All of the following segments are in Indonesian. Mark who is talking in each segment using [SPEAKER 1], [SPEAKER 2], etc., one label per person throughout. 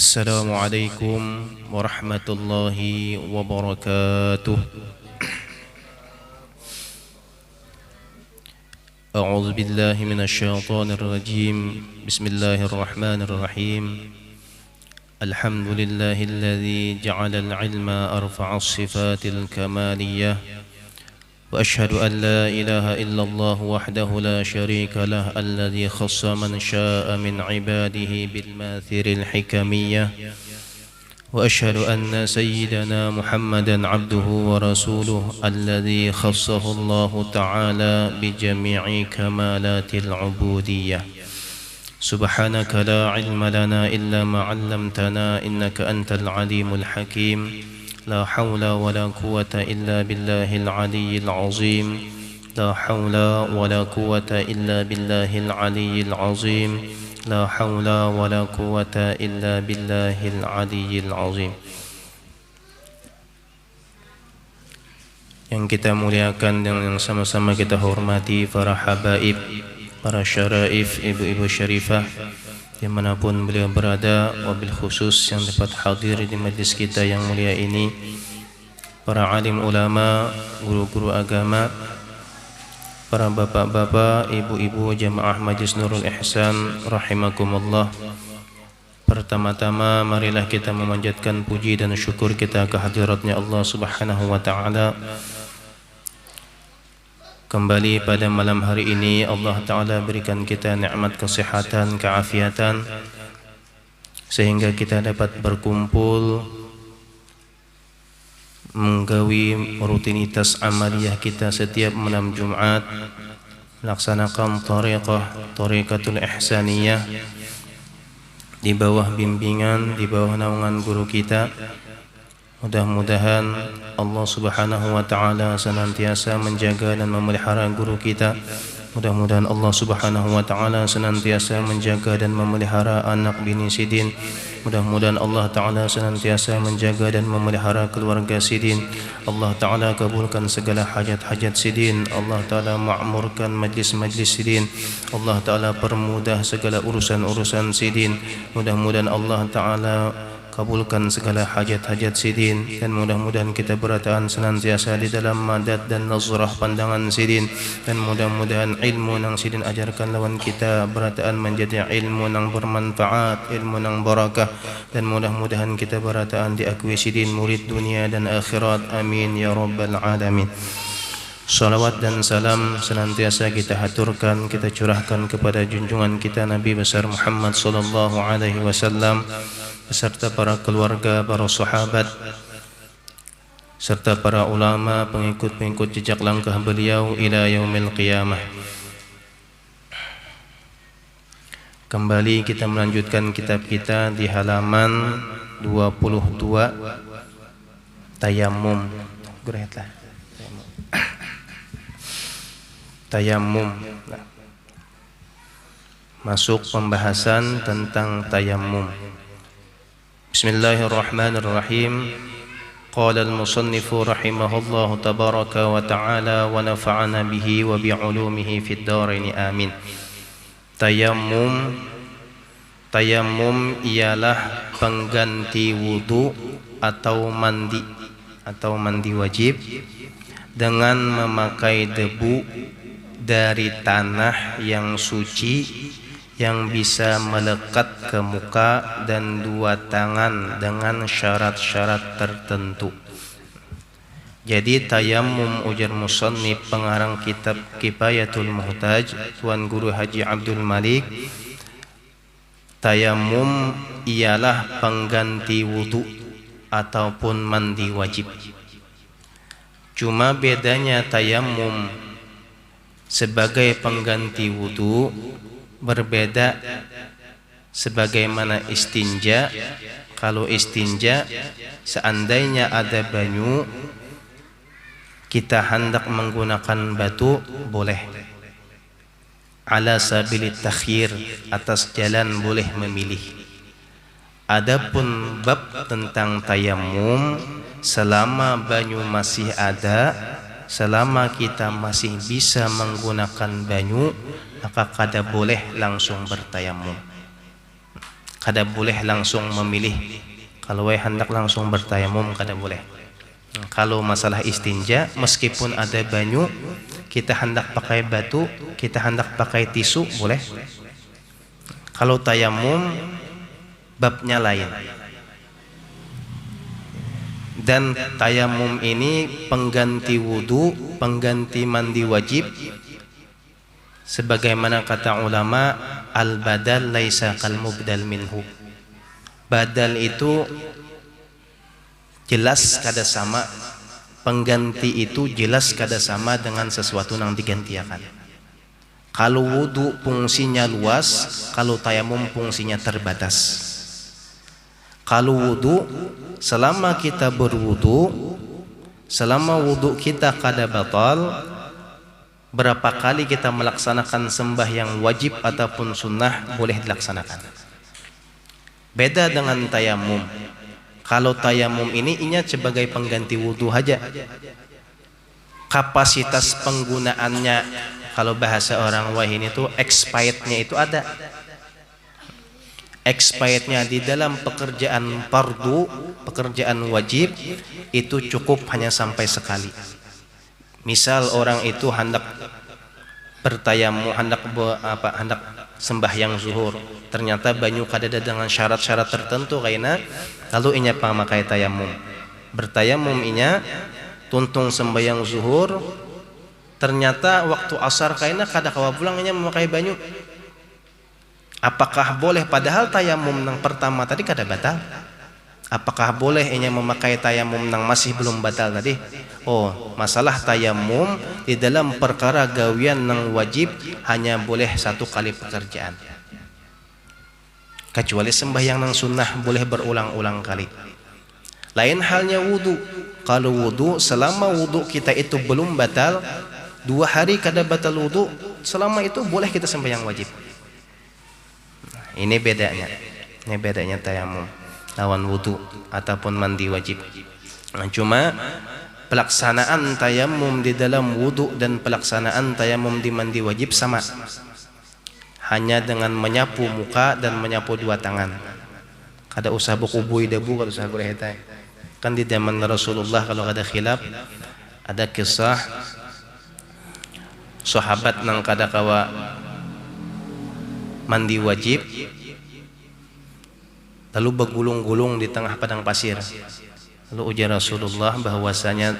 [SPEAKER 1] السلام عليكم ورحمة الله وبركاته. أعوذ بالله من الشيطان الرجيم. بسم الله الرحمن الرحيم. الحمد لله الذي جعل العلم أرفع الصفات الكمالية، وأشهد أن لا إله إلا الله وحده لا شريك له الذي خص من شاء من عباده بالماثر الحكمية، وأشهد أن سيدنا محمدا عبده ورسوله الذي خصه الله تعالى بجميع كمالات العبودية. سبحانك لا علم لنا إلا ما علمتنا إنك أنت العليم الحكيم. لا حول ولا قوة إلا بالله العلي العظيم. لا حول ولا قوة إلا بالله العلي العظيم. لا حول ولا قوة إلا بالله العلي العظيم. Yang kita muliakan dan yang sama-sama kita hormati para habaib, para syaraif, ibu-ibu syarifah dimanapun beliau berada, wabil khusus yang dapat hadir di majlis kita yang mulia ini, para alim ulama, guru-guru agama, para bapak-bapak, ibu-ibu jamaah Majlis Nurul Ihsan rahimakumullah. Pertama-tama marilah kita memanjatkan puji dan syukur kita kehadiratnya Allah Subhanahu wa taala. Kembali pada malam hari ini Allah Ta'ala berikan kita nikmat kesehatan, keafiatan, sehingga kita dapat berkumpul menggawi rutinitas amaliyah kita setiap malam Jumat, melaksanakan tariqatul ihsaniyah di bawah bimbingan, di bawah naungan guru kita. Mudah-mudahan Allah Subhanahu wa taala senantiasa menjaga dan memelihara guru kita. Mudah-mudahan Allah Subhanahu wa taala senantiasa menjaga dan memelihara anak bini Sidin. Mudah-mudahan Allah taala senantiasa menjaga dan memelihara keluarga Sidin. Allah taala kabulkan segala hajat-hajat Sidin. Allah taala ma'murkan majlis-majlis Sidin. Allah taala permudah segala urusan-urusan Sidin. Mudah-mudahan Allah taala kabulkan segala hajat-hajat Sidin, dan mudah-mudahan kita berataan senantiasa di dalam madad dan nazrah pandangan Sidin, dan mudah-mudahan ilmu yang Sidin ajarkan lawan kita berataan menjadi ilmu yang bermanfaat, ilmu yang barakah, dan mudah-mudahan kita berataan diakui Sidin murid dunia dan akhirat. Amin ya rabbal alamin. Salawat dan salam senantiasa kita haturkan, kita curahkan kepada junjungan kita Nabi besar Muhammad sallallahu alaihi wasallam, beserta para keluarga, para sahabat, serta para ulama, pengikut-pengikut jejak langkah beliau ila yaumil qiyamah. Kembali kita melanjutkan kitab kita di halaman 22, Tayammum. Tayammum. Masuk pembahasan tentang tayammum. Bismillahirrahmanirrahim. Qala al-musannif rahimahullahu tabaraka wa ta'ala wa nafa'ana bihi wa bi'ulumihi fid dharain amin. Tayammum ialah pengganti wudu atau mandi wajib dengan memakai debu dari tanah yang suci yang bisa melekat ke muka dan dua tangan dengan syarat-syarat tertentu. Jadi tayammum, ujar musannif pengarang kitab Kifayatul Muhtaj, Tuan Guru Haji Abdul Malik, tayammum ialah pengganti wudu ataupun mandi wajib. Cuma bedanya tayammum sebagai pengganti wudu berbeda sebagaimana istinja. Kalau istinja, seandainya ada banyu, kita hendak menggunakan batu, boleh. Ala sabilit takhir, atas jalan boleh memilih. Adapun bab tentang tayammum, selama banyu masih ada, selama kita masih bisa menggunakan banyu, maka kada boleh langsung bertayamum. kada boleh langsung memilih. Kalau hendak langsung bertayamum kada boleh. Kalau masalah istinja, meskipun ada banyu, kita hendak pakai batu, kita hendak pakai tisu, boleh. Kalau tayamum, babnya lain. Dan tayamum ini pengganti wudu, pengganti mandi wajib. Sebagaimana kata ulama, al-badal laisa kal mubdal minhu. Badal itu jelas kada sama, pengganti itu jelas kada sama dengan sesuatu yang digantikan. Kalau wudu fungsinya luas, kalau tayamum fungsinya terbatas. Kalau wudu, selama kita berwudu, selama wudu kita kada batal, berapa kali kita melaksanakan sembahyang wajib ataupun sunnah boleh dilaksanakan. Beda dengan tayamum. Kalau tayamum ini sebagai pengganti wudu saja. Kapasitas penggunaannya, kalau bahasa orang Wahini itu expirednya itu ada. Expirednya di dalam pekerjaan fardu, pekerjaan wajib itu cukup hanya sampai sekali. Misal orang itu hendak bertayamum, hendak sembahyang zuhur, ternyata banyu kada ada dengan syarat-syarat tertentu kaina, lalu inya pamakai tayamum. Bertayamum inya tuntung sembahyang zuhur, ternyata waktu asar kaina kada kawa pulang inya memakai banyu. Apakah boleh, padahal tayamum yang pertama tadi kada batal? Apakah boleh inya memakai tayamum yang masih belum batal tadi? Oh, masalah tayamum di dalam perkara gawian yang wajib hanya boleh satu kali pekerjaan. Kecuali sembahyang yang sunnah boleh berulang-ulang kali. Lain halnya wudu. Kalau wudu, selama wudu kita itu belum batal, 2 hari kada batal wudu, selama itu boleh kita sembahyang wajib. Ini bedanya. Ini bedanya tayamum lawan wudu ataupun mandi wajib. Cuma pelaksanaan tayamum di dalam wudu dan pelaksanaan tayamum di mandi wajib sama. Hanya dengan menyapu muka dan menyapu 2 tangan. Kada usah bukubui debu, kada usah berhetai. Kan di zaman Rasulullah kalau ada khilaf, ada kisah sahabat nang kada kawa mandi wajib, lalu bergulung-gulung di tengah padang pasir. Lalu ujar Rasulullah bahwasanya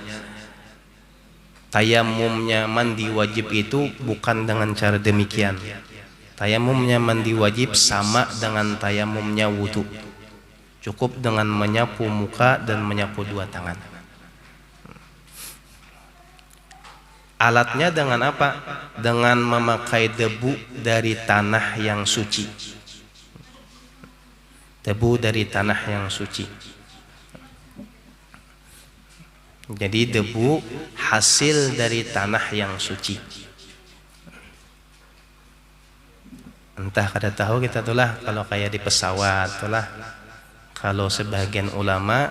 [SPEAKER 1] tayamumnya mandi wajib itu bukan dengan cara demikian. Tayamumnya mandi wajib sama dengan tayamumnya wudu. Cukup dengan menyapu muka dan menyapu 2 tangan. Alatnya dengan apa? Dengan memakai debu dari tanah yang suci. Debu dari tanah yang suci. Jadi debu hasil dari tanah yang suci. Entah kada tahu kita tulah kalau kayak di pesawat tulah. Kalau sebagian ulama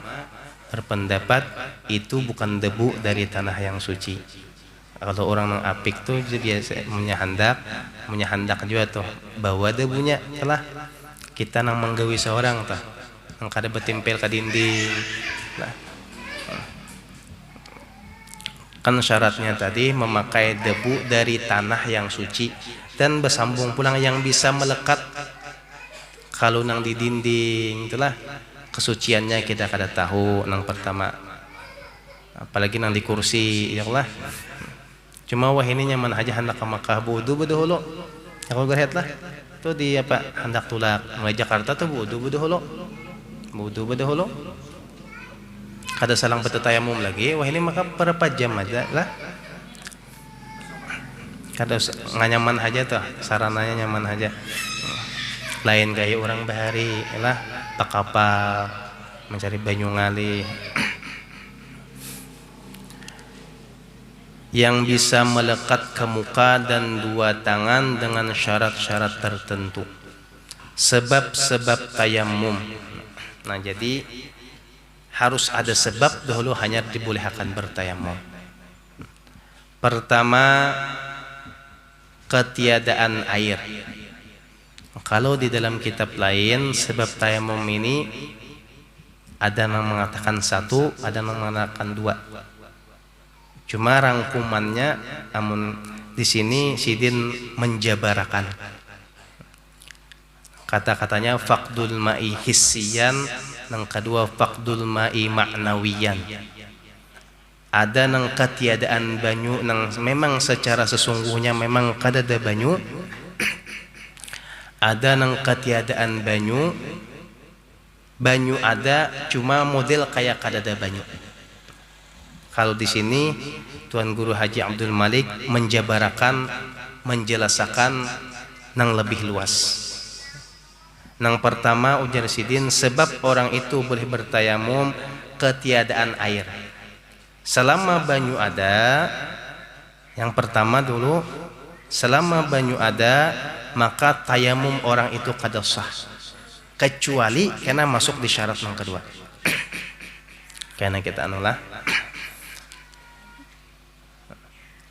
[SPEAKER 1] berpendapat itu bukan debu dari tanah yang suci. Kalau orang nang apik tuh biasa menyahandak juga tuh bawa debunya telah kita nang menggawi seorang tuh nang kada betempel ke dinding. Nah, kan syaratnya tadi memakai debu dari tanah yang suci dan bersambung pulang yang bisa melekat. Kalau nang di dinding itulah kesuciannya kita kada tahu nang pertama, apalagi nang di kursi ya Allah. Cuma wah ini nyaman aja hendak ke Makkah wudu bedahulu. Aku gerhet lah. Tuh di apa hendak tulak mulai Jakarta tuh wudu bedahulu. Wudu bedahulu. Kada salang betetayamum lagi. Wah ini maka berapa jam aja lah. Kada nggak nyaman aja tuh, sarananya nyaman aja. Lain kayak orang bahari lah tak kapal mencari banyu ngali. Yang bisa melekat ke muka dan 2 tangan dengan syarat-syarat tertentu. Sebab-sebab tayamum. Nah jadi harus ada sebab dahulu hanya dibolehkan bertayamum. Pertama, ketiadaan air. Kalau di dalam kitab lain sebab tayamum ini ada yang mengatakan 1, ada yang mengatakan 2. Cuma rangkumannya, namun di sini Sidin menjabarakan. Kata-katanya faqdul ma'i hissiyan, yang kedua faqdul ma'i ma'nawiyan. Ada nang ketiadaan banyu nang memang secara sesungguhnya memang kadada banyu. Ada nang ketiadaan banyu, banyu ada cuma model kayak kadada banyu. Kalau di sini Tuan Guru Haji Abdul Malik menjabarakan, menjelaskan nang lebih luas. Nang pertama ujar Sidin, sebab orang itu boleh bertayamum ketiadaan air. Selama banyu ada, yang pertama dulu, selama banyu ada maka tayamum orang itu kada sah, kecuali karena masuk di syarat yang kedua. Karena kita anulah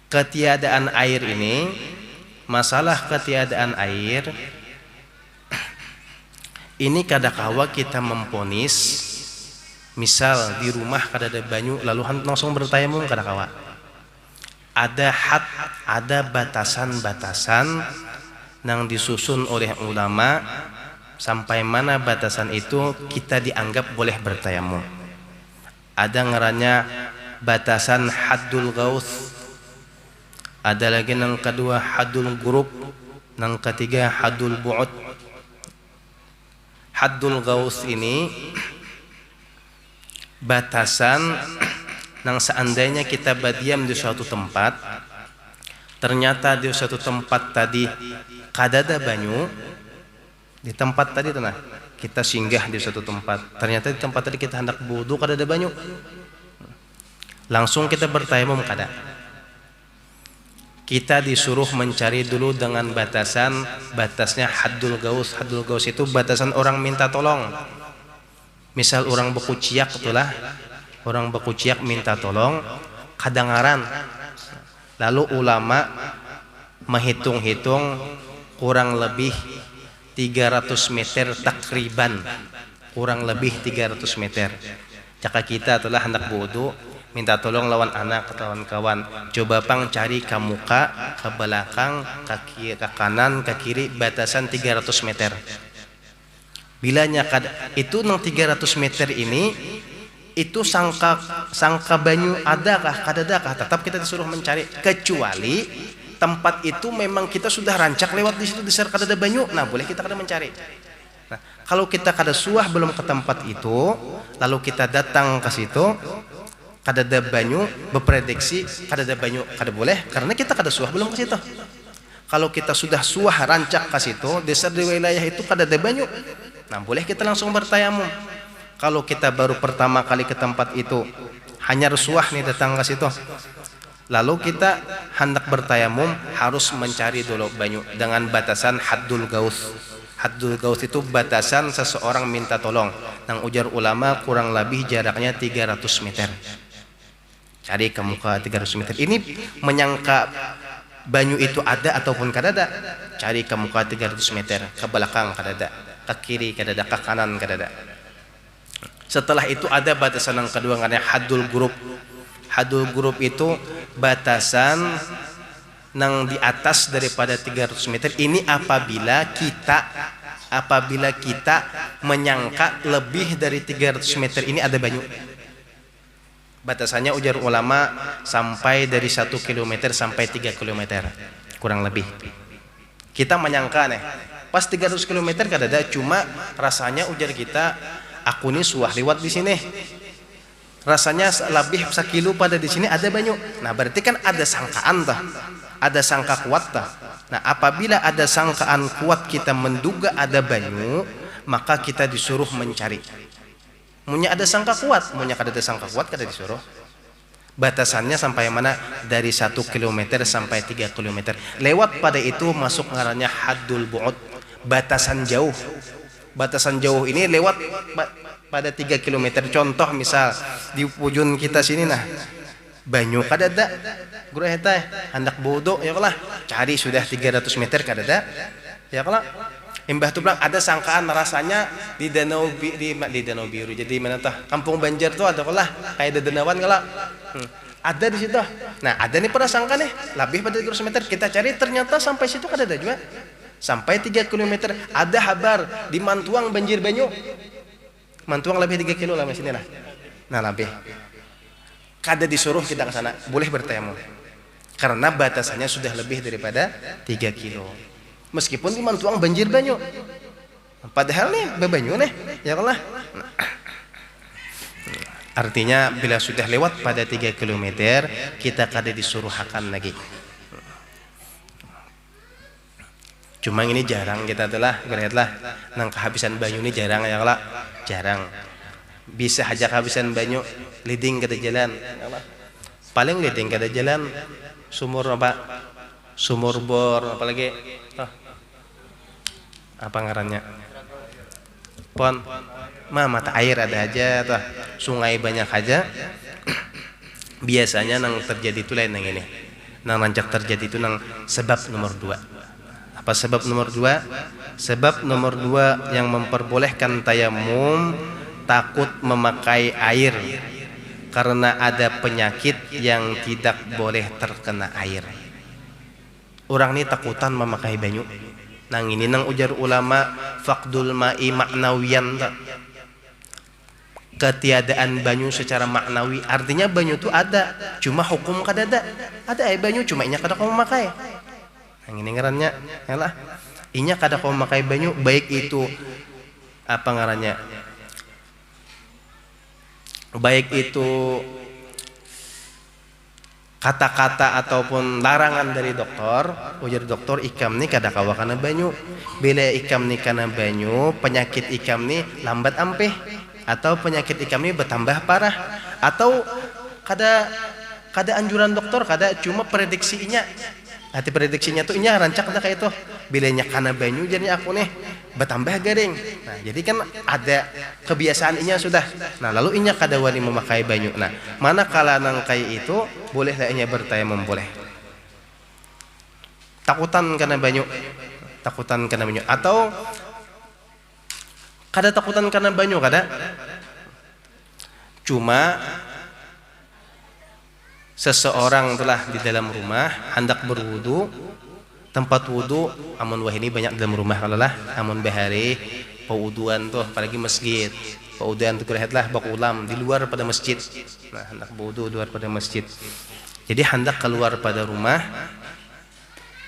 [SPEAKER 1] ketiadaan air ini, masalah ketiadaan air ini kadakawa kita memponis, misal di rumah kada ada banyu lalu langsung bertayamum kadakawa. Ada had, ada batasan-batasan yang disusun oleh ulama sampai mana batasan itu kita dianggap boleh bertayamum. Ada ngarannya batasan haddul gauth, ada lagi yang kedua haddul gurub, yang ketiga haddul bu'ud. Haddul gauth ini batasan yang seandainya kita berdiam di suatu tempat, ternyata di suatu tempat tadi kadada banyu, di tempat tadi tanah kita singgah di suatu tempat, ternyata di tempat tadi kita hendak wudu kadada banyu, langsung kita bertayamum kada. Kita disuruh mencari dulu dengan batasan, batasnya haddul gaus. Haddul gaus itu batasan orang minta tolong. Misal orang bekuciak itulah, orang bekuciak minta tolong, kadangaran. Lalu ulama menghitung-hitung kurang lebih 300 meter takriban, kurang lebih 300 meter. Jika kita telah hendak wudu, minta tolong lawan anak atau kawan, coba pang cari ke muka, ke belakang, ke kanan, ke kiri, batasan 300 meter. Bilanya itu nang 300 meter ini, itu sangka banyu adakah, kadadakah, tetap kita disuruh mencari, kecuali tempat itu memang kita sudah rancak lewat di situ disar kadada banyu, nah boleh kita kada mencari. Nah, kalau kita kada suah belum ke tempat itu, lalu kita datang ke situ, kadada banyu, berprediksi kadada banyu, kada boleh karena kita kada suah belum ke situ. Kalau kita sudah suah rancak ke situ, desa di wilayah itu kadada banyu, nah boleh kita langsung bertayamum. Kalau kita baru pertama kali ke tempat itu, hanya suah nih datang ke situ, lalu kita hendak bertayamum, harus mencari dulu banyu dengan batasan haddul gaus. Haddul gaus itu batasan seseorang minta tolong, yang ujar ulama kurang lebih jaraknya 300 meter. Cari ke muka 300 meter. Ini menyangka banyu itu ada ataupun kadada. Cari ke muka 300 meter, ke belakang kadada, ke kiri kadada, ke kanan kadada. Setelah itu ada batasan yang kedua namanya haddul gurub. Haddul gurub itu batasan yang di atas daripada 300 meter. Ini apabila kita menyangka lebih dari 300 meter ini ada banyu. Batasannya ujar ulama sampai dari 1 km sampai 3 km kurang lebih. Kita menyangka nih pas 300 km kada ada, cuma rasanya ujar kita, aku nih suah lewat di sini, rasanya lebih 1 kilo pada di sini ada banyu. Nah berarti kan ada sangkaan tah, ada sangka kuat tah. Nah apabila ada sangkaan kuat kita menduga ada banyu, maka kita disuruh mencari. Munya ada sangka kuat, munya kada ada sangka kuat kada disuruh. Batasannya sampai mana? Dari 1 km sampai 3 km. Lewat pada itu masuk ngarannya haddul bu'ud, batasan jauh. Batasan jauh ini lewat pada 3 km. Contoh misal di ujung kita sini nah, banyu kada ada. Guru eta hendak bodoh ya kalah, cari sudah 300 meter kada ada. Ya kalah. Imbah tuh bilang ada sangkaan rasanya di Danau Biru. Jadi mana tah? Kampung Banjar tuh ada lah kayak Dedenawan kala. Ada di situ. Nah, ada nih prasangka nih, lebih pada 300 meter. Kita cari ternyata sampai situ kada ada juga. Sampai 3 km ada habar di Mantuang banjir banyu. Mantuang lebih 3 kilo lah sini lah. Nah, lebih. Kada disuruh kita ke sana, boleh bertayamum. Karena batasannya sudah lebih daripada 3 kilo. Meskipun di Mantuang banjir banyu. Padahal nih bebanyu nih, ya Allah. Artinya bila sudah lewat pada 3 km, kita kada disuruh akan lagi. Cuma ini jarang kita telah lihatlah nang kehabisan banyu ini jarang ya Allah. Jarang. Bisa aja kehabisan banyu leading kada jalan, ya Allah. Paling leading kada jalan sumur apa? Sumur bor apalagi apa ngarannya? Pon mata air ada aja tuh, sungai banyak aja. Biasanya nang terjadi itu lain yang ini. Nang rancak terjadi itu nang sebab nomor 2. Apa sebab nomor 2? Sebab nomor 2 yang memperbolehkan tayamum takut memakai air karena ada penyakit yang tidak boleh terkena air. Orang ini takutan memakai banyu. Nang ini nang ujar ulama faqdul ma'i maknawiyan, ketiadaan banyu secara maknawi. Artinya banyu itu ada, cuma hukum kada ada. Ada air banyu cuma inya kada kau memakai. Nang ini ngarannya yalah. Inya kada kau memakai banyu, baik itu apa ngarannya? Baik itu kata-kata ataupun larangan dari dokter. Ujar dokter ikam ni kada kawa kana banyu. Bila ikam ni kana banyu, penyakit ikam ni lambat ampeh atau penyakit ikam ni bertambah parah atau kada anjuran dokter, kada cuma prediksinya. Hati prediksinya tuh inya rancak dah kayak itu. Bila nya kana banyu jadi aku nih bertambah garing. Nah, jadi kan ada kebiasaan inya sudah. Nah, lalu inya kada wani memakai banyu. Nah, manakala nang kayak itu boleh lah inya bertayamum boleh. Takutan kana banyu. Takutan kana banyu atau kada takutan kana banyu kada. Cuma seseorang telah di dalam rumah hendak berwudu, tempat wudu amun wah ini banyak dalam rumah kalau lah amun bahari pewuduan tuh apalagi masjid pewuduan tuh kelihatlah bakulam di luar pada masjid. Nah, hendak berwudu luar pada masjid, jadi hendak keluar pada rumah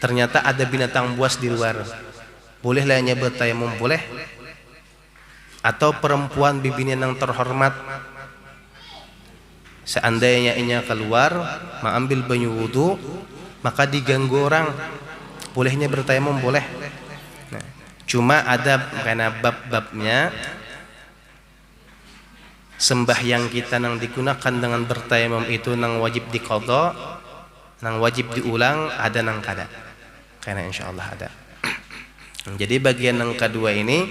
[SPEAKER 1] ternyata ada binatang buas di luar, boleh lah nya bertayamum boleh. Atau perempuan bibinya yang terhormat seandainya inya keluar mengambil banyu wudu maka diganggu orang, bolehnya bertayamum boleh. Nah, cuma ada karena bab-babnya sembahyang kita nang digunakan dengan bertayamum itu nang wajib diqadha, nang wajib diulang, ada nang kada. Karena insyaallah ada. Jadi bagian yang kedua ini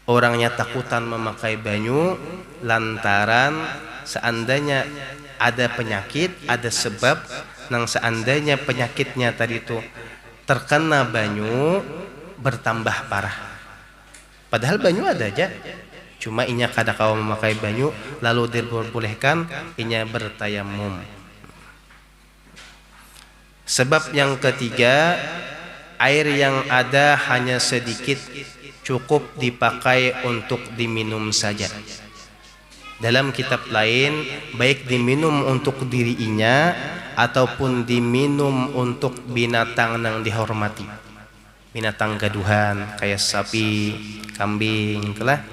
[SPEAKER 1] orangnya takutan memakai banyu lantaran seandainya ada penyakit, ada sebab nang seandainya penyakitnya tadi itu terkena banyu bertambah parah. Padahal banyu ada aja, cuma inya kada kawa memakai banyu lalu diperbolehkan inya bertayamum. Sebab yang ketiga, air yang ada hanya sedikit, cukup dipakai untuk diminum saja. Dalam kitab lain, baik diminum untuk dirinya ataupun diminum untuk binatang yang dihormati. Binatang gaduhan kayak sapi, kambing, kelah.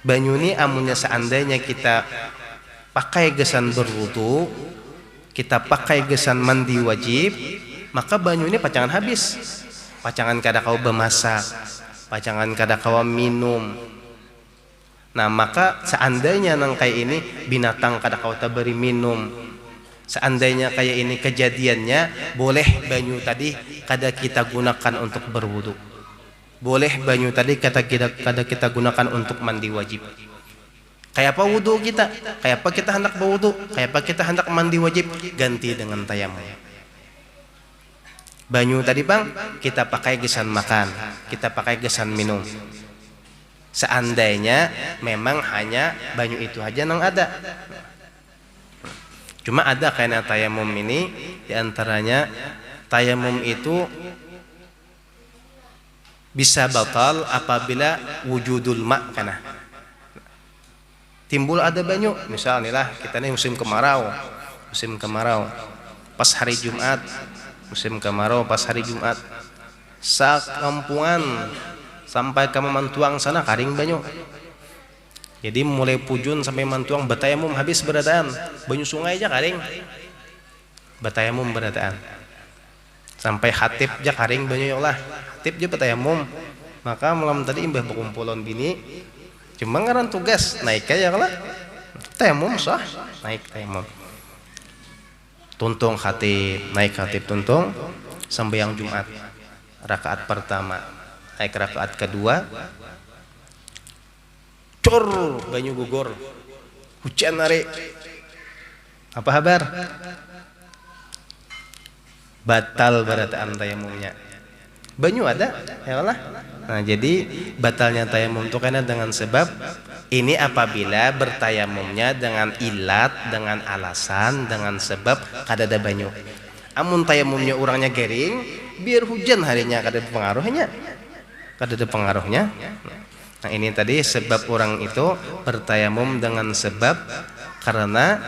[SPEAKER 1] Banyu ini amunnya seandainya kita pakai gesan berwudu, kita pakai gesan mandi wajib, maka banyu ini pacangan habis. Pacangan kada kau bemasak, pacangan kada kau minum. Nah, maka seandainya nang kayak ini binatang kada kau beri minum, seandainya kayak ini kejadiannya, boleh banyu tadi kada kita gunakan untuk berwudu, boleh banyu tadi kada kita gunakan untuk mandi wajib. Kayak apa wudu kita, kayak apa kita hendak berwudu, kayak apa kita hendak mandi wajib, ganti dengan tayamum. Banyu tadi bang, kita pakai gesan makan, kita pakai gesan minum. Seandainya memang hanya banyu itu aja yang ada. Cuma ada kainan tayamum ini, diantaranya tayamum itu bisa batal apabila wujudul ma' kana. Timbul ada banyu, misalnya lah kita ini musim kemarau, pas hari Jumat, musim kemarau pas hari Jumat, sakampungan sampai ke Mantuang sana karing banyu. Jadi mulai Pujun sampai Mantuang batayamum habis berataan, banyu sungai aja karing, batayamum berataan. Sampai Hatip aja karing banyu lah, Hatip aja batayamum. Maka malam tadi imbah berkumpulan bini, cuma ngaran tugas naik aja lah, tayamum sah, naik tayamum. Tuntung Hatip, naik Hatip tuntung sembahyang Jumat rakaat pertama, naik rakaat kedua, cor banyu gugur, hujan hari, apa kabar? Batal berataan tayamumnya. Banyu ada, ya Allah. Nah jadi batalnya tayamum itu karena dengan sebab ini apabila bertayamumnya dengan ilat, dengan alasan, dengan sebab kada ada banyu. Amun tayamumnya orangnya gering, biar hujan harinya kada ada pengaruhnya. Nah ini tadi sebab orang itu bertayamum dengan sebab karena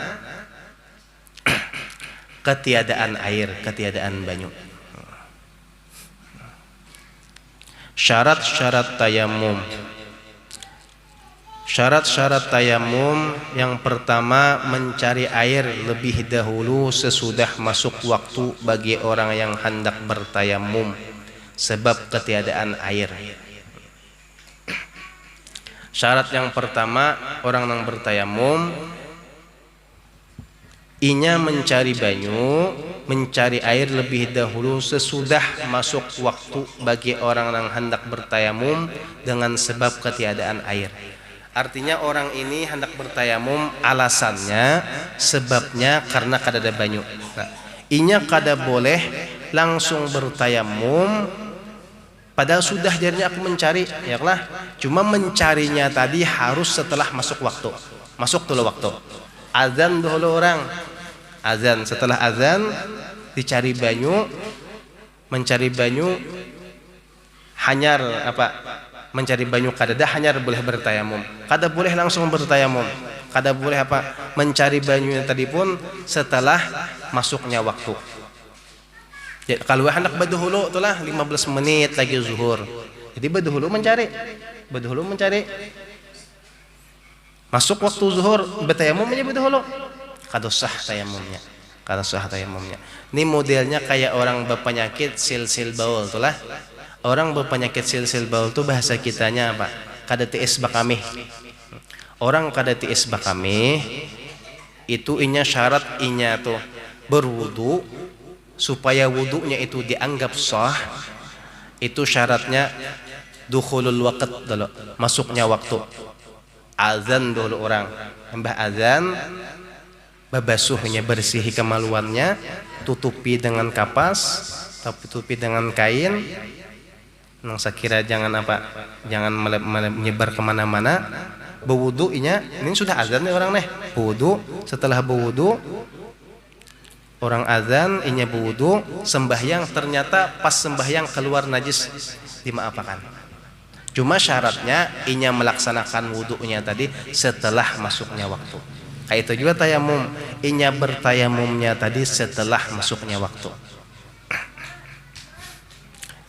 [SPEAKER 1] ketiadaan air, ketiadaan banyu. Syarat-syarat tayamum. Syarat-syarat tayamum yang pertama mencari air lebih dahulu sesudah masuk waktu bagi orang yang hendak bertayamum sebab ketiadaan air. Syarat yang pertama orang yang bertayamum inya mencari banyu, mencari air lebih dahulu sesudah masuk waktu bagi orang yang hendak bertayamum dengan sebab ketiadaan air. Artinya orang ini hendak bertayamum alasannya, sebabnya karena kada ada banyu. Nah, inya kada boleh langsung bertayamum padahal sudah jadinya aku mencari, ya lah. Cuma mencarinya tadi harus setelah masuk waktu. Masuk dulu waktu. Azan dulu orang. Azan, setelah azan dicari banyu, mencari banyu hanyar apa? Mencari banyu kadada hanyar boleh bertayamum. Kada boleh langsung bertayamum. Kada boleh apa? Mencari banyu yang tadi pun setelah masuknya waktu. Ya, kalau hendak baduhulu itulah 15 menit lagi zuhur. Jadi baduhulu mencari. Masuk waktu zuhur bertayamum aja baduhulu. Kada sah tayamumnya. Ini modelnya kayak orang berpenyakit silsil baul itulah. Orang berpenyakit silsil baul itu bahasa kitanya apa? Kada tiis bakami. Orang kada tiis bakami itu inya syarat inya tuh berwudu supaya wudunya itu dianggap sah. Itu syaratnya dukhulul waqt dulu, masuknya waktu. Azan dulu orang. Mbah azan babasuhnya, bersihi kemaluannya, tutupi dengan kapas, tutupi dengan kain. Nang sakira jangan apa, jangan menyebar kemana-mana. Berwudu inya, ini sudah azan nih orang nih. Berwudu, setelah berwudu, orang azan inya berwudu, sembahyang ternyata pas sembahyang keluar najis, dimaafkan. Cuma syaratnya inya melaksanakan wudunya tadi setelah masuknya waktu. Kayak itu juga tayamum, inya bertayamumnya tadi setelah masuknya waktu.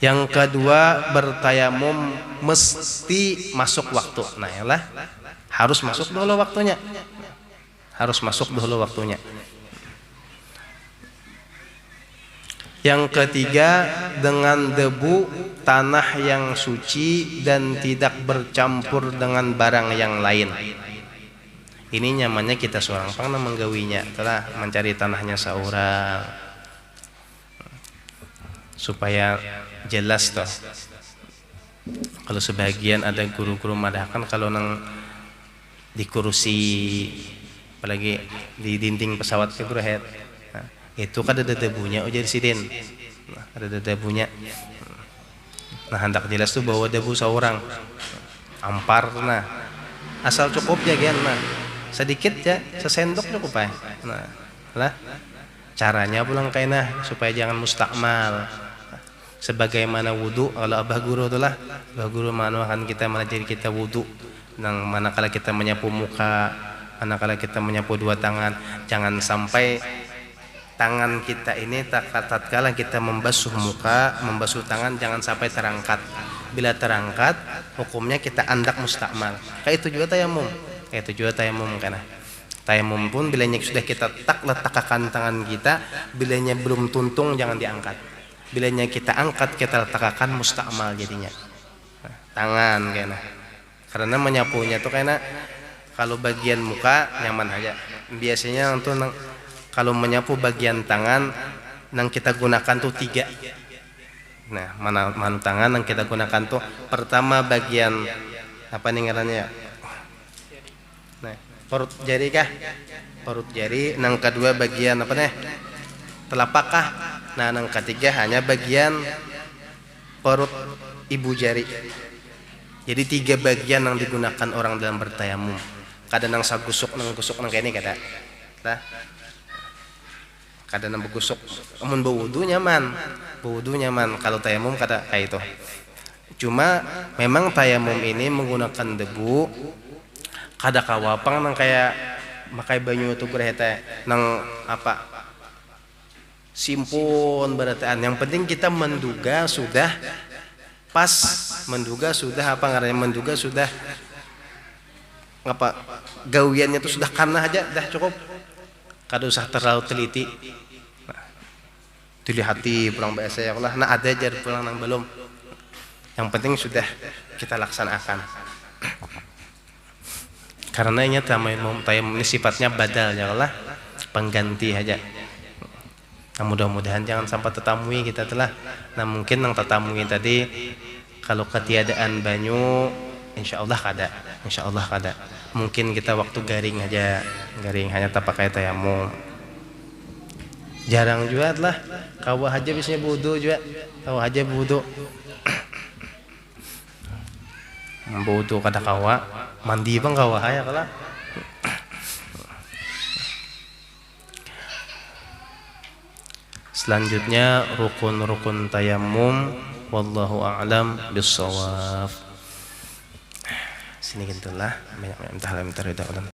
[SPEAKER 1] Yang kedua bertayamum mesti masuk waktu. Nah yalah, harus masuk dulu waktunya. Yang ketiga dengan debu tanah yang suci dan tidak bercampur dengan barang yang lain. Ini nyamannya kita seorang pang menggawinya, telah mencari tanahnya seorang supaya jelas toh. Kalau sebagian ada guru-guru madakan kalau nang di kursi apalagi di dinding pesawat ke nah, itu kan ada debunya ujar sidin. ada debunya. Nah hendak jelas tuh bawa debu seorang ampar, nah asal cukup ya gian, nah sedikit ya sesendok cukup ya. Nah lah caranya pulang kainah supaya jangan mustakmal. Sebagaimana wudu, kalau abah guru itulah, abah guru manuakan kita menajari kita wudu. Nang manakala kita menyapu muka, manakala kita menyapu dua tangan, jangan sampai tangan kita ini tatkala kita membasuh muka, membasuh tangan, jangan sampai terangkat. Bila terangkat, hukumnya kita andak mustakmal. Kayak itu juga tayamum, kayak itu juga tayamum karena tayamum pun bilanya sudah kita letakkan tangan kita, bilanya belum tuntung jangan diangkat. Bilanya kita angkat kita letakkan mustakmal jadinya. Nah, tangan kayaknya. Karena menyapunya tuh kayaknya kalau bagian muka nyaman aja. Biasanya untuk kalau menyapu bagian tangan yang kita gunakan tuh 3. Nah, mana tangan yang kita gunakan tuh pertama bagian apa nih ngarannya ya? Nah, perut jari kah? Perut jari. Yang kedua bagian apa nih? Telapak kah? Nah, yang ketiga hanya bagian perut ibu jari. Jadi 3 bagian yang digunakan orang dalam bertayamum. Kadang nang sagusuk nang kayak ini kada. Nah, kadang nang begusuk. Amun berwudu nyaman. Berwudu nyaman. Kalau tayamum kada kayak itu. Cuma memang tayamum ini menggunakan debu. Kada kawapang nang kayak makai banyu itu berhete nang apa? Simpun berataan. Yang penting kita menduga sudah pas, menduga sudah apa ngarannya, menduga sudah apa gawiannya itu sudah karena aja dah cukup. Kada usah terlalu teliti. Nah, dilihati pulang bahasa ya Allah. Nah ada aja pulang nang belum. Yang penting sudah kita laksanakan. Karena ini tayamum ini sifatnya badal ya Allah, pengganti aja. Nah, mudah-mudahan jangan sampai tetamui kita telah. Nah mungkin yang tetamui tadi kalau ketiadaan banyu insya Allah kada. Mungkin kita waktu garing hanya tak pakai tayamum. Jarang juga lah kawah aja biasanya wudu juga, kawah aja wudu. Wudu kada kawah, mandi bang kawah ya kalah. Selanjutnya rukun-rukun tayamum, wallahu a'lam bissawab. Sini gitulah, banyak minta